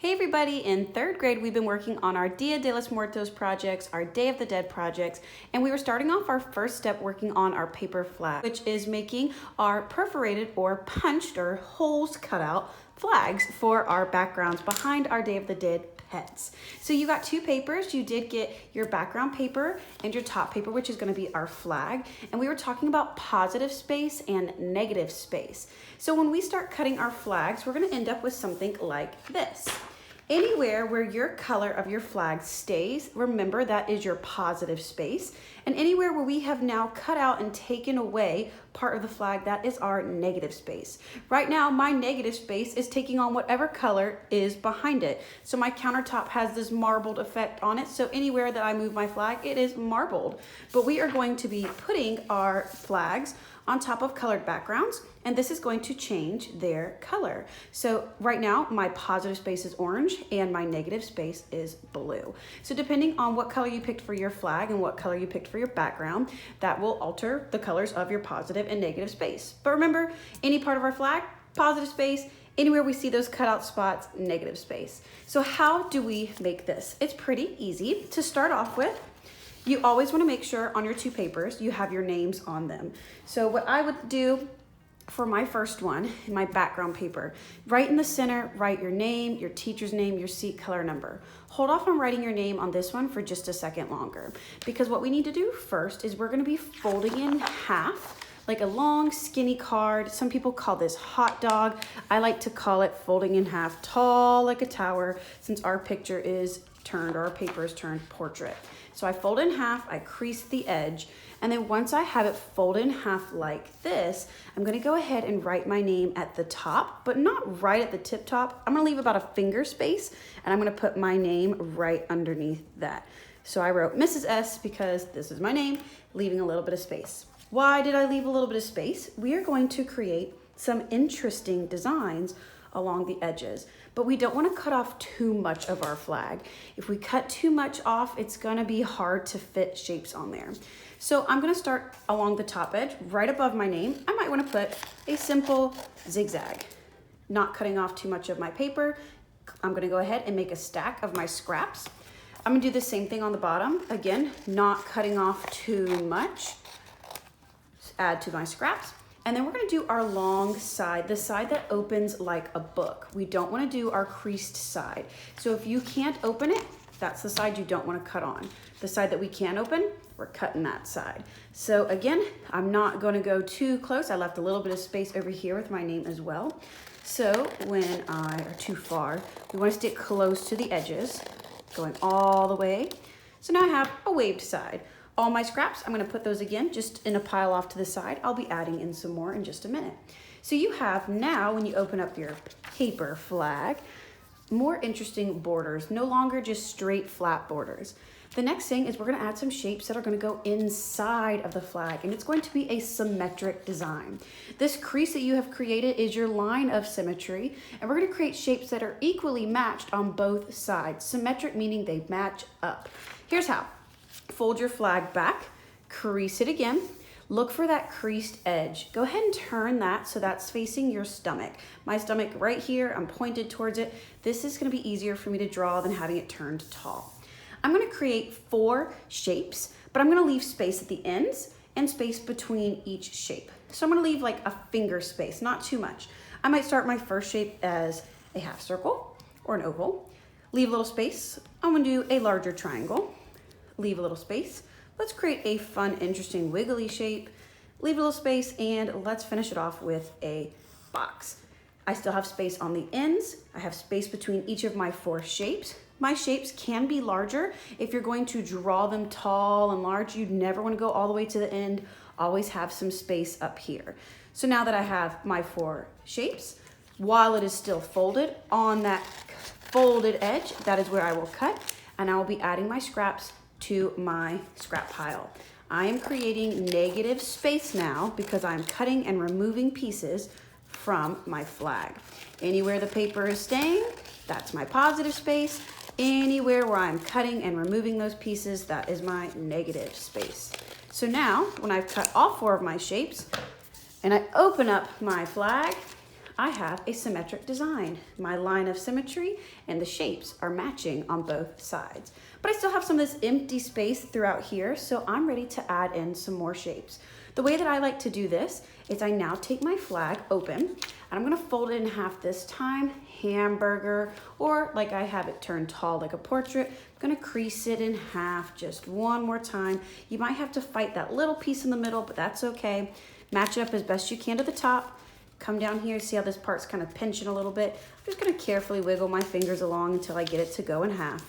Hey everybody, in third grade we've been working on our Dia de los Muertos projects, our Day of the Dead projects, and we were starting off our first step working on our paper flag, which is making our perforated or punched or holes cut out flags for our backgrounds behind our Day of the Dead pets. So you got two papers. You did get your background paper and your top paper, which is going to be our flag. And we were talking about positive space and negative space. So when we start cutting our flags, we're going to end up with something like this. Anywhere where your color of your flag stays, remember that is your positive space. And anywhere where we have now cut out and taken away part of the flag, that is our negative space. Right now, my negative space is taking on whatever color is behind it. So my countertop has this marbled effect on it. So anywhere that I move my flag, it is marbled. But we are going to be putting our flags on top of colored backgrounds, and this is going to change their color. So right now, my positive space is orange and my negative space is blue. So depending on what color you picked for your flag and what color you picked for your background, that will alter the colors of your positive and negative space. But remember, any part of our flag, positive space, anywhere we see those cutout spots, negative space. So how do we make this? It's pretty easy. To start off with, you always want to make sure on your two papers you have your names on them. So what I would do for my first one, in my background paper, right in the center, write your name, your teacher's name, your seat color number. Hold off on writing your name on this one for just a second longer, because what we need to do first is we're going to be folding in half like a long skinny card. Some people call this hot dog. I like to call it folding in half, tall like a tower, since our picture is turned, or our paper is turned portrait. So I fold in half, I crease the edge, and then once I have it folded in half like this, I'm gonna go ahead and write my name at the top, but not right at the tip top. I'm gonna leave about a finger space, and I'm gonna put my name right underneath that. So I wrote Mrs. S because this is my name, leaving a little bit of space. Why did I leave a little bit of space? We are going to create some interesting designs along the edges, but we don't want to cut off too much of our flag. If we cut too much off, it's going to be hard to fit shapes on there. So I'm going to start along the top edge, right above my name. I might want to put a simple zigzag, not cutting off too much of my paper. I'm going to go ahead and make a stack of my scraps. I'm going to do the same thing on the bottom. Again, not cutting off too much. Add to my scraps. And then we're gonna do our long side, the side that opens like a book. We don't wanna do our creased side. So if you can't open it, that's the side you don't wanna cut on. The side that we can open, we're cutting that side. So again, I'm not gonna go too close. I left a little bit of space over here with my name as well. So when I are too far, we wanna stick close to the edges, going all the way. So now I have a waved side. All my scraps, I'm gonna put those again just in a pile off to the side. I'll be adding in some more in just a minute. So you have now, when you open up your paper flag, more interesting borders, no longer just straight flat borders. The next thing is we're gonna add some shapes that are gonna go inside of the flag, and it's going to be a symmetric design. This crease that you have created is your line of symmetry, and we're gonna create shapes that are equally matched on both sides. Symmetric meaning they match up. Here's how. Fold your flag back, crease it again, look for that creased edge. Go ahead and turn that so that's facing your stomach. My stomach right here, I'm pointed towards it. This is gonna be easier for me to draw than having it turned tall. I'm gonna create 4 shapes, but I'm gonna leave space at the ends and space between each shape. So I'm gonna leave like a finger space, not too much. I might start my first shape as a half circle or an oval. Leave a little space. I'm gonna do a larger triangle. Leave a little space. Let's create a fun, interesting, wiggly shape. Leave a little space, and let's finish it off with a box. I still have space on the ends. I have space between each of my 4 shapes. My shapes can be larger. If you're going to draw them tall and large, you'd never want to go all the way to the end. Always have some space up here. So now that I have my 4 shapes, while it is still folded, on that folded edge, that is where I will cut, and I will be adding my scraps to my scrap pile. I am creating negative space now because I'm cutting and removing pieces from my flag. Anywhere the paper is staying, that's my positive space. Anywhere where I'm cutting and removing those pieces, that is my negative space. So now, when I've cut all 4 of my shapes and I open up my flag, I have a symmetric design. My line of symmetry and the shapes are matching on both sides. But I still have some of this empty space throughout here, so I'm ready to add in some more shapes. The way that I like to do this is I now take my flag open, and I'm gonna fold it in half this time, hamburger, or like I have it turned tall like a portrait. I'm gonna crease it in half just one more time. You might have to fight that little piece in the middle, but that's okay. Match it up as best you can to the top. Come down here, see how this part's kind of pinching a little bit. I'm just gonna carefully wiggle my fingers along until I get it to go in half.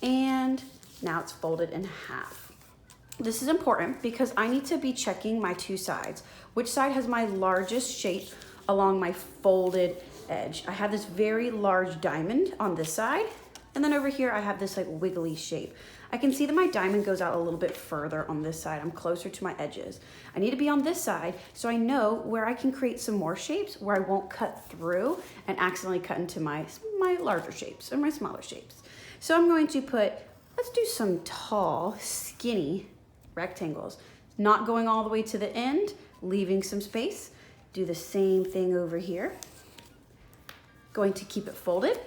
And now it's folded in half. This is important because I need to be checking my two sides. Which side has my largest shape along my folded edge? I have this very large diamond on this side, and then over here I have this like wiggly shape. I can see that my diamond goes out a little bit further on this side. I'm closer to my edges. I need to be on this side so I know where I can create some more shapes where I won't cut through and accidentally cut into my larger shapes or my smaller shapes. So I'm going to put, let's do some tall, skinny rectangles, not going all the way to the end, leaving some space. Do the same thing over here. Going to keep it folded.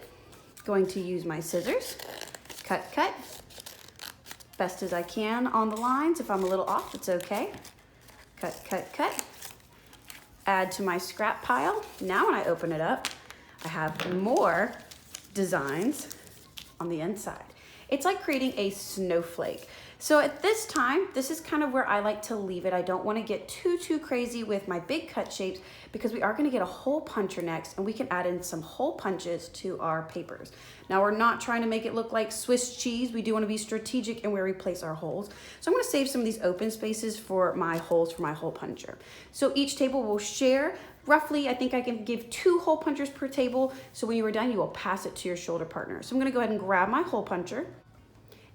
Going to use my scissors. Cut, cut. Best as I can on the lines. If I'm a little off, it's okay. Cut, cut, cut. Add to my scrap pile. Now when I open it up, I have more designs on the inside. It's like creating a snowflake. So at this time, this is kind of where I like to leave it. I don't want to get too crazy with my big cut shapes because we are going to get a hole puncher next, and we can add in some hole punches to our papers. Now we're not trying to make it look like Swiss cheese. We do want to be strategic in where we place our holes. So I'm going to save some of these open spaces for my holes for my hole puncher. So each table will share roughly, I think I can give 2 hole punchers per table. So when you are done, you will pass it to your shoulder partner. So I'm going to go ahead and grab my hole puncher,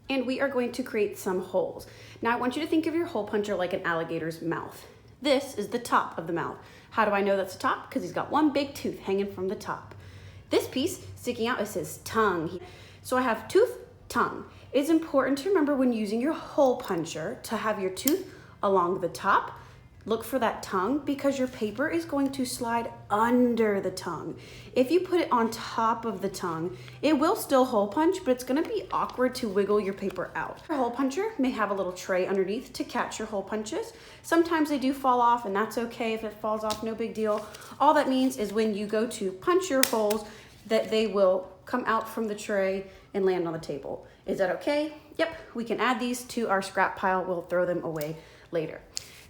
and we are going to create some holes. Now I want you to think of your hole puncher like an alligator's mouth. This is the top of the mouth. How do I know that's the top? Because he's got one big tooth hanging from the top. This piece sticking out is his tongue. So I have tooth, tongue. It's important to remember when using your hole puncher to have your tooth along the top. Look for that tongue because your paper is going to slide under the tongue. If you put it on top of the tongue, it will still hole punch, but it's gonna be awkward to wiggle your paper out. Your hole puncher may have a little tray underneath to catch your hole punches. Sometimes they do fall off, and that's okay. If it falls off, no big deal. All that means is when you go to punch your holes, that they will come out from the tray and land on the table. Is that okay? Yep, we can add these to our scrap pile. We'll throw them away later.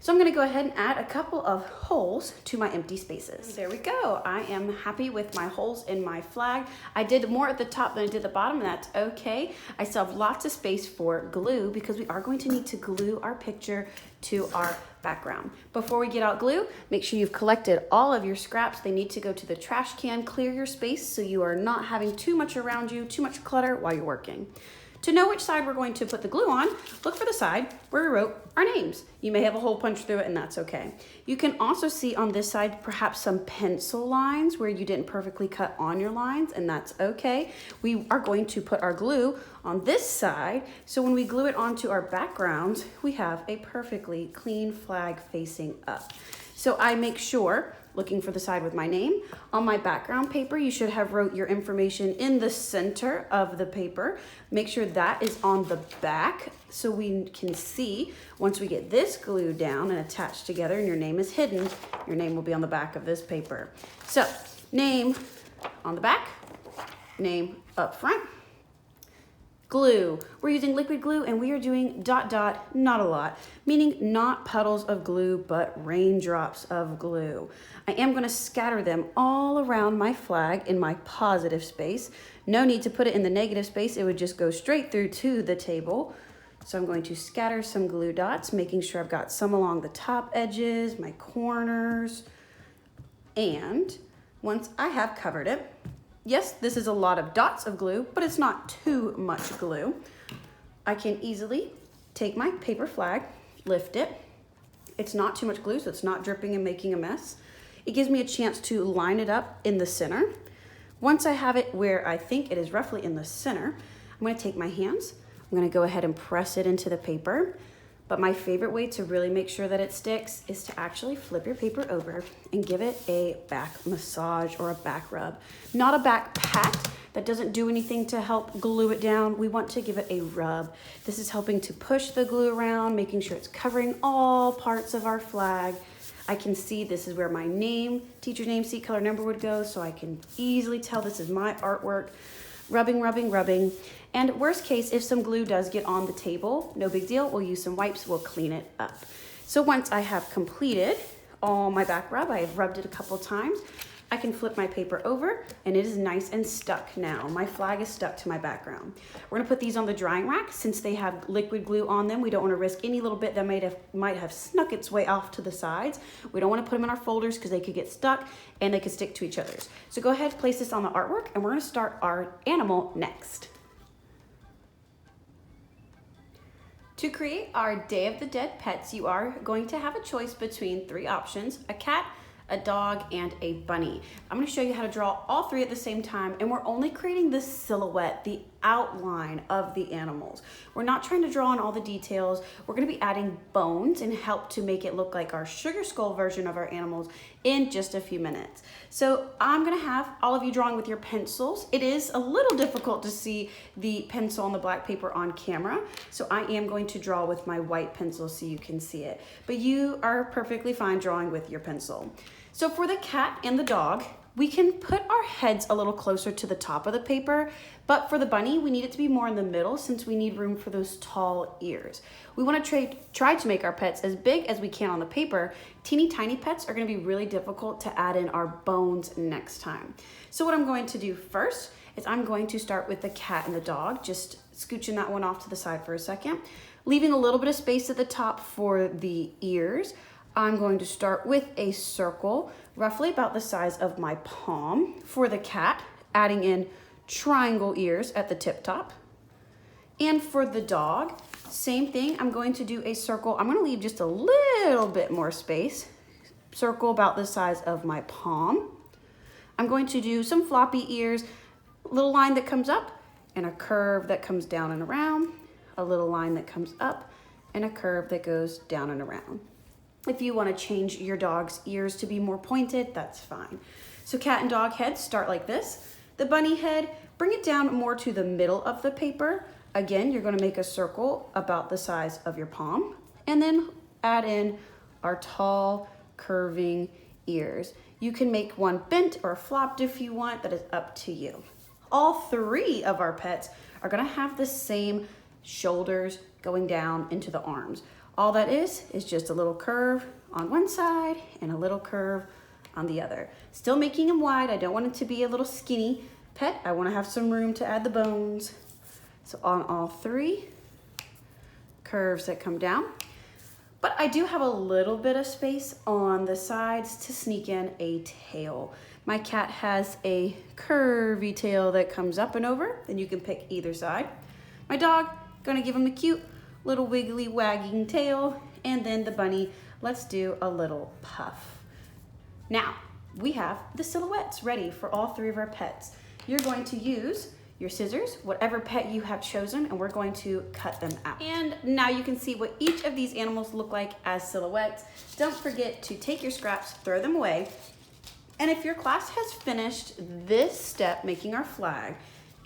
So I'm gonna go ahead and add a couple of holes to my empty spaces. There we go. I am happy with my holes in my flag. I did more at the top than I did the bottom, and that's okay. I still have lots of space for glue because we are going to need to glue our picture to our background. Before we get out glue, make sure you've collected all of your scraps. They need to go to the trash can. Clear your space so you are not having too much around you, too much clutter while you're working. To know which side we're going to put the glue on, look for the side where we wrote our names. You may have a hole punch through it, and that's okay. You can also see on this side perhaps some pencil lines where you didn't perfectly cut on your lines, and that's okay. We are going to put our glue on this side, so when we glue it onto our backgrounds, we have a perfectly clean flag facing up. So I make sure, looking for the side with my name. On my background paper, you should have wrote your information in the center of the paper. Make sure that is on the back so we can see. Once we get this glued down and attached together and your name is hidden, your name will be on the back of this paper. So, name on the back, name up front. Glue. We're using liquid glue, and we are doing ... not a lot, meaning not puddles of glue, but raindrops of glue. I am going to scatter them all around my flag in my positive space. No need to put it in the negative space. It would just go straight through to the table. So I'm going to scatter some glue dots, making sure I've got some along the top edges, my corners. And once I have covered it, yes, this is a lot of dots of glue, but it's not too much glue. I can easily take my paper flag, lift it. It's not too much glue, so it's not dripping and making a mess. It gives me a chance to line it up in the center. Once I have it where I think it is roughly in the center, I'm going to take my hands. I'm going to go ahead and press it into the paper. But my favorite way to really make sure that it sticks is to actually flip your paper over and give it a back massage or a back rub. Not a back pat. That doesn't do anything to help glue it down. We want to give it a rub. This is helping to push the glue around, making sure it's covering all parts of our flag. I can see this is where my name, teacher name, seat color, number would go, so I can easily tell this is my artwork. Rubbing, rubbing, rubbing. And worst case, if some glue does get on the table, no big deal. We'll use some wipes, we'll clean it up. So once I have completed all my back rub, I have rubbed it a couple times, I can flip my paper over and it is nice and stuck now. My flag is stuck to my background. We're gonna put these on the drying rack. Since they have liquid glue on them, we don't wanna risk any little bit that might have snuck its way off to the sides. We don't wanna put them in our folders because they could get stuck and they could stick to each other's. So go ahead, place this on the artwork and we're gonna start our animal next. To create our Day of the Dead pets, you are going to have a choice between 3 options: a cat, a dog, and a bunny. I'm gonna show you how to draw all 3 at the same time, and we're only creating the silhouette, the outline of the animals. We're not trying to draw in all the details. We're gonna be adding bones and help to make it look like our sugar skull version of our animals in just a few minutes. So I'm gonna have all of you drawing with your pencils. It is a little difficult to see the pencil on the black paper on camera, so I am going to draw with my white pencil so you can see it. But you are perfectly fine drawing with your pencil. So for the cat and the dog, we can put our heads a little closer to the top of the paper, but for the bunny, we need it to be more in the middle since we need room for those tall ears. We want to try to make our pets as big as we can on the paper. Teeny tiny pets are going to be really difficult to add in our bones next time. So what I'm going to do first is I'm going to start with the cat and the dog, just scooching that one off to the side for a second, leaving a little bit of space at the top for the ears. I'm going to start with a circle, roughly about the size of my palm for the cat, adding in triangle ears at the tip top. And for the dog, same thing, I'm going to do a circle. I'm gonna leave just a little bit more space. Circle about the size of my palm. I'm going to do some floppy ears, a little line that comes up and a curve that comes down and around, a little line that comes up and a curve that goes down and around. If you want to change your dog's ears to be more pointed, that's fine. So cat and dog heads start like this. The bunny head, bring it down more to the middle of the paper. Again, you're going to make a circle about the size of your palm and then add in our tall curving ears. You can make one bent or flopped if you want, that is up to you. All 3 of our pets are going to have the same shoulders going down into the arms. All that is just a little curve on one side and a little curve on the other. Still making them wide. I don't want it to be a little skinny pet. I want to have some room to add the bones. So on all 3 curves that come down. But I do have a little bit of space on the sides to sneak in a tail. My cat has a curvy tail that comes up and over, and you can pick either side. My dog, gonna give him a cute little wiggly wagging tail, and then the bunny, let's do a little puff. Now, we have the silhouettes ready for all 3 of our pets. You're going to use your scissors, whatever pet you have chosen, and we're going to cut them out. And now you can see what each of these animals look like as silhouettes. Don't forget to take your scraps, throw them away. And if your class has finished this step, making our flag,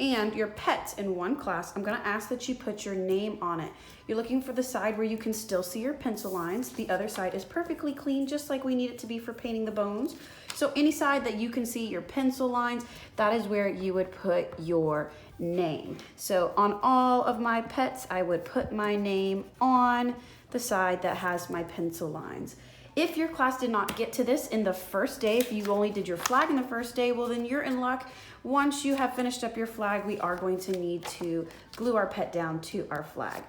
and your pets in one class, I'm gonna ask that you put your name on it. You're looking for the side where you can still see your pencil lines. The other side is perfectly clean, just like we need it to be for painting the bones. So any side that you can see your pencil lines, that is where you would put your name. So on all of my pets, I would put my name on the side that has my pencil lines. If your class did not get to this in the first day, if you only did your flag in the first day, well then you're in luck. Once you have finished up your flag, we are going to need to glue our pet down to our flag.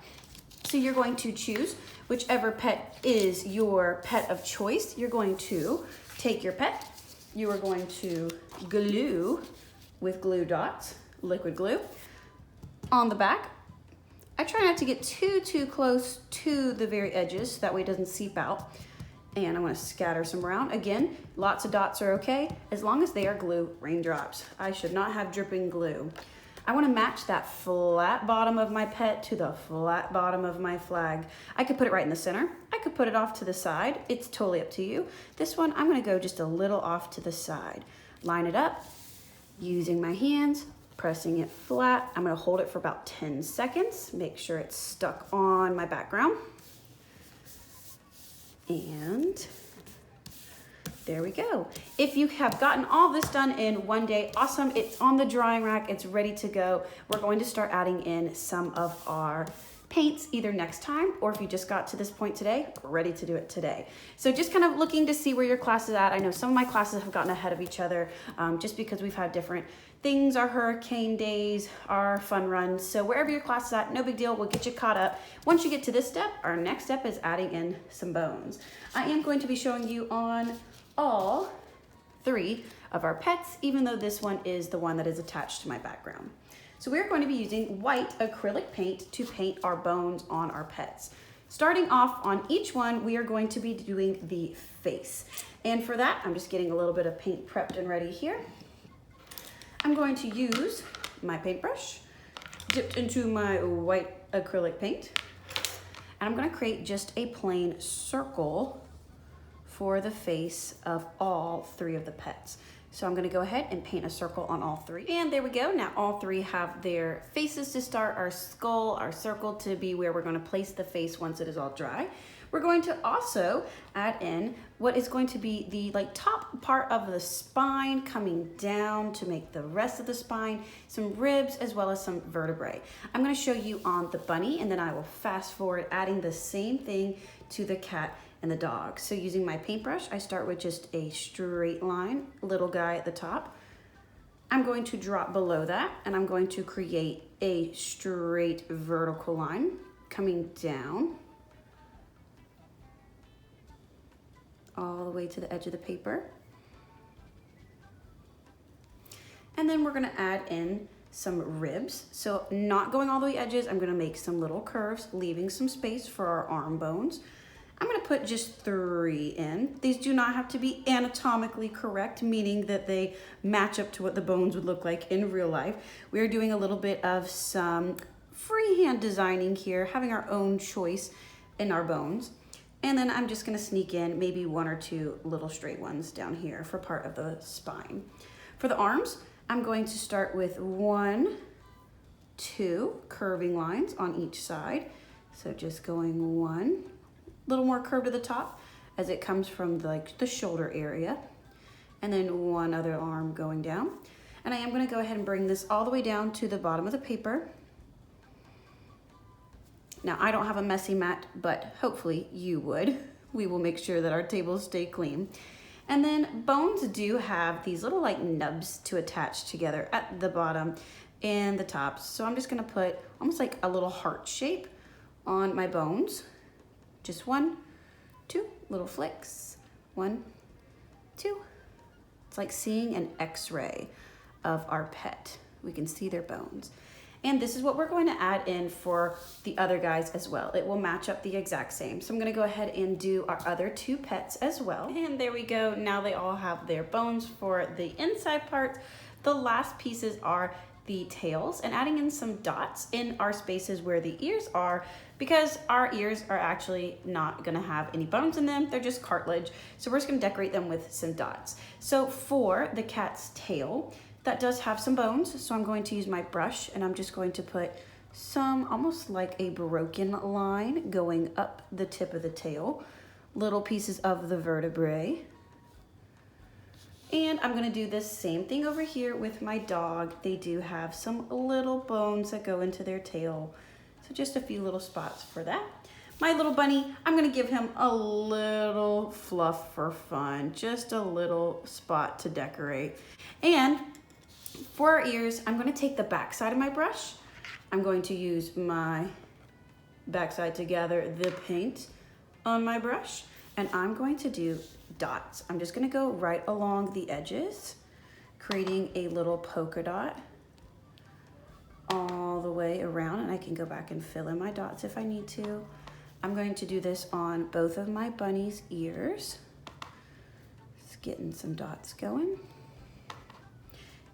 So you're going to choose whichever pet is your pet of choice. You're going to take your pet, you are going to glue with glue dots, liquid glue, on the back. I try not to get too close to the very edges so that way it doesn't seep out. And I'm gonna scatter some around. Again, lots of dots are okay, as long as they are glue raindrops. I should not have dripping glue. I want to match that flat bottom of my pet to the flat bottom of my flag. I could put it right in the center. I could put it off to the side. It's totally up to you. This one, I'm going to go just a little off to the side. Line it up using my hands, pressing it flat. I'm going to hold it for about 10 seconds. Make sure it's stuck on my background. And there we go. If you have gotten all this done in one day, awesome. It's on the drying rack. It's ready to go. We're going to start adding in some of our paints either next time, or if you just got to this point today, we're ready to do it today. So just kind of looking to see where your class is at. I know some of my classes have gotten ahead of each other just because we've had different things, our hurricane days, our fun runs. So wherever your class is at, no big deal, we'll get you caught up. Once you get to this step, our next step is adding in some bones. I am going to be showing you on all 3 of our pets, even though this one is the one that is attached to my background. So we're going to be using white acrylic paint to paint our bones on our pets. Starting off on each one, we are going to be doing the face. And for that, I'm just getting a little bit of paint prepped and ready here. I'm going to use my paintbrush, dipped into my white acrylic paint. And I'm going to create just a plain circle for the face of all 3 of the pets. So I'm gonna go ahead and paint a circle on all 3. And there we go, now all 3 have their faces to start, our skull, our circle to be where we're gonna place the face once it is all dry. We're going to also add in what is going to be the top part of the spine coming down to make the rest of the spine, some ribs, as well as some vertebrae. I'm gonna show you on the bunny, and then I will fast forward adding the same thing to the cat and the dog. So using my paintbrush, I start with just a straight line, little guy at the top. I'm going to drop below that, and I'm going to create a straight vertical line coming down all the way to the edge of the paper. And then we're gonna add in some ribs. So not going all the way edges, I'm gonna make some little curves, leaving some space for our arm bones. I'm gonna put just 3 in. These do not have to be anatomically correct, meaning that they match up to what the bones would look like in real life. We're doing a little bit of some freehand designing here, having our own choice in our bones. And then I'm just gonna sneak in maybe 1 or 2 little straight ones down here for part of the spine. For the arms, I'm going to start with 1, 2 curving lines on each side. So just going 1, little more curve to the top as it comes from the shoulder area, and then 1 other arm going down. And I am going to go ahead and bring this all the way down to the bottom of the paper. Now I don't have a messy mat, but hopefully you would. We will make sure that our tables stay clean. And then bones do have these little nubs to attach together at the bottom and the top. So I'm just going to put almost like a little heart shape on my bones. Just 1, 2 little flicks. 1, 2. It's like seeing an X-ray of our pet. We can see their bones. And this is what we're going to add in for the other guys as well. It will match up the exact same. So I'm gonna go ahead and do our other 2 pets as well. And there we go. Now they all have their bones for the inside parts. The last pieces are the tails, and adding in some dots in our spaces where the ears are, because our ears are actually not gonna have any bones in them. They're just cartilage. So we're just gonna decorate them with some dots. So for the cat's tail, that does have some bones. So I'm going to use my brush, and I'm just going to put some almost like a broken line going up the tip of the tail, little pieces of the vertebrae. And I'm gonna do this same thing over here with my dog. They do have some little bones that go into their tail. So just a few little spots for that. My little bunny, I'm gonna give him a little fluff for fun, just a little spot to decorate. And for our ears, I'm gonna take the back side of my brush. I'm going to use my backside to gather the paint on my brush, and I'm going to do dots. I'm just gonna go right along the edges, creating a little polka dot all the way around, and I can go back and fill in my dots if I need to. I'm going to do this on both of my bunny's ears. Just getting some dots going.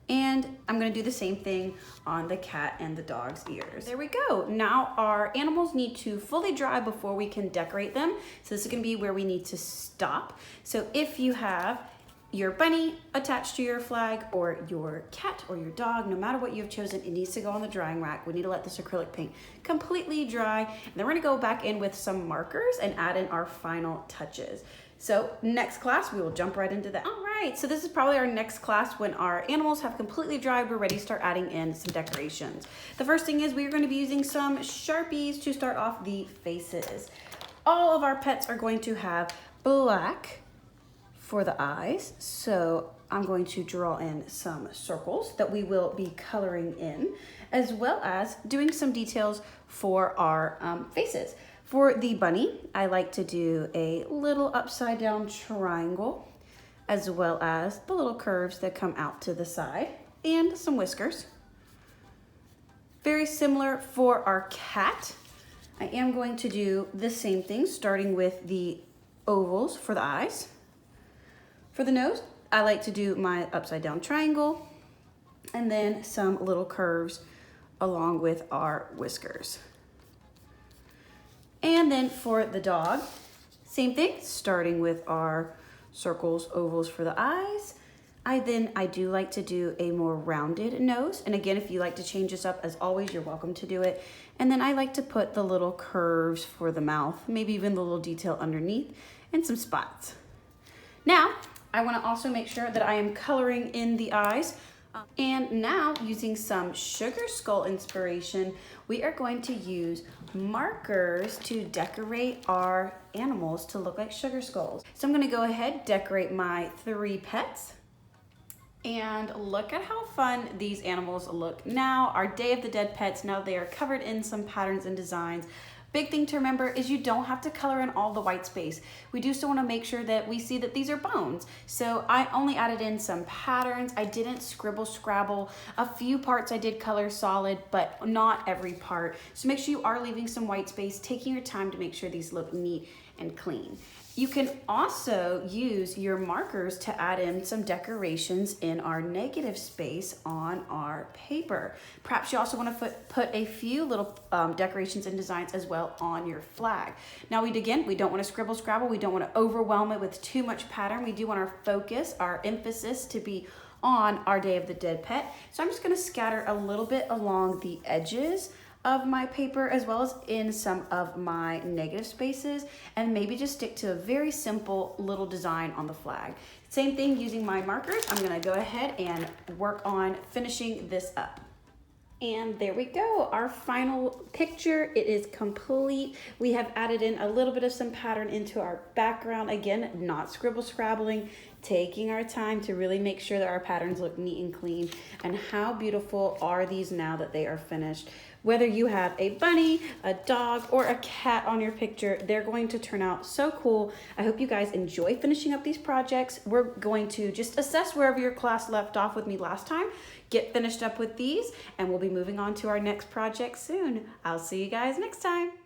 And And I'm gonna do the same thing on the cat and the dog's ears. There we go. Now our animals need to fully dry before we can decorate them. So this is gonna be where we need to stop. So if you have your bunny attached to your flag or your cat or your dog, no matter what you've chosen, it needs to go on the drying rack. We need to let this acrylic paint completely dry. And then we're gonna go back in with some markers and add in our final touches. So next class, we will jump right into that. All right, so this is probably our next class when our animals have completely dried. We're ready to start adding in some decorations. The first thing is we're gonna be using some Sharpies to start off the faces. All of our pets are going to have black for the eyes. So I'm going to draw in some circles that we will be coloring in, as well as doing some details for our faces. For the bunny, I like to do a little upside down triangle, as well as the little curves that come out to the side and some whiskers. Very similar for our cat. I am going to do the same thing, starting with the ovals for the eyes. For the nose, I like to do my upside down triangle and then some little curves along with our whiskers. And then for the dog, same thing, starting with our circles, ovals for the eyes. I do like to do a more rounded nose. And again, if you like to change this up, as always, you're welcome to do it. And then I like to put the little curves for the mouth, maybe even the little detail underneath and some spots. Now, I want to also make sure that I am coloring in the eyes. And now, using some sugar skull inspiration, we are going to use markers to decorate our animals to look like sugar skulls. So I'm going to go ahead, decorate my 3 pets. And look at how fun these animals look now. Our Day of the Dead pets, now they are covered in some patterns and designs. Big thing to remember is you don't have to color in all the white space. We do still want to make sure that we see that these are bones. So I only added in some patterns. I didn't scribble scrabble. A few parts I did color solid, but not every part. So make sure you are leaving some white space, taking your time to make sure these look neat and clean. You can also use your markers to add in some decorations in our negative space on our paper. Perhaps you also want to put a few little decorations and designs as well on your flag. Now we don't want to scribble scrabble. We don't want to overwhelm it with too much pattern. We do want our focus, our emphasis to be on our Day of the Dead pet. So I'm just going to scatter a little bit along the edges of my paper, as well as in some of my negative spaces, and maybe just stick to a very simple little design on the flag. Same thing using my markers. I'm gonna go ahead and work on finishing this up. And there we go, our final picture. It is complete. We have added in a little bit of some pattern into our background. Again, not scribble scrabbling, taking our time to really make sure that our patterns look neat and clean. And how beautiful are these now that they are finished? Whether you have a bunny, a dog, or a cat on your picture, they're going to turn out so cool. I hope you guys enjoy finishing up these projects. We're going to just assess wherever your class left off with me last time, get finished up with these, and we'll be moving on to our next project soon. I'll see you guys next time.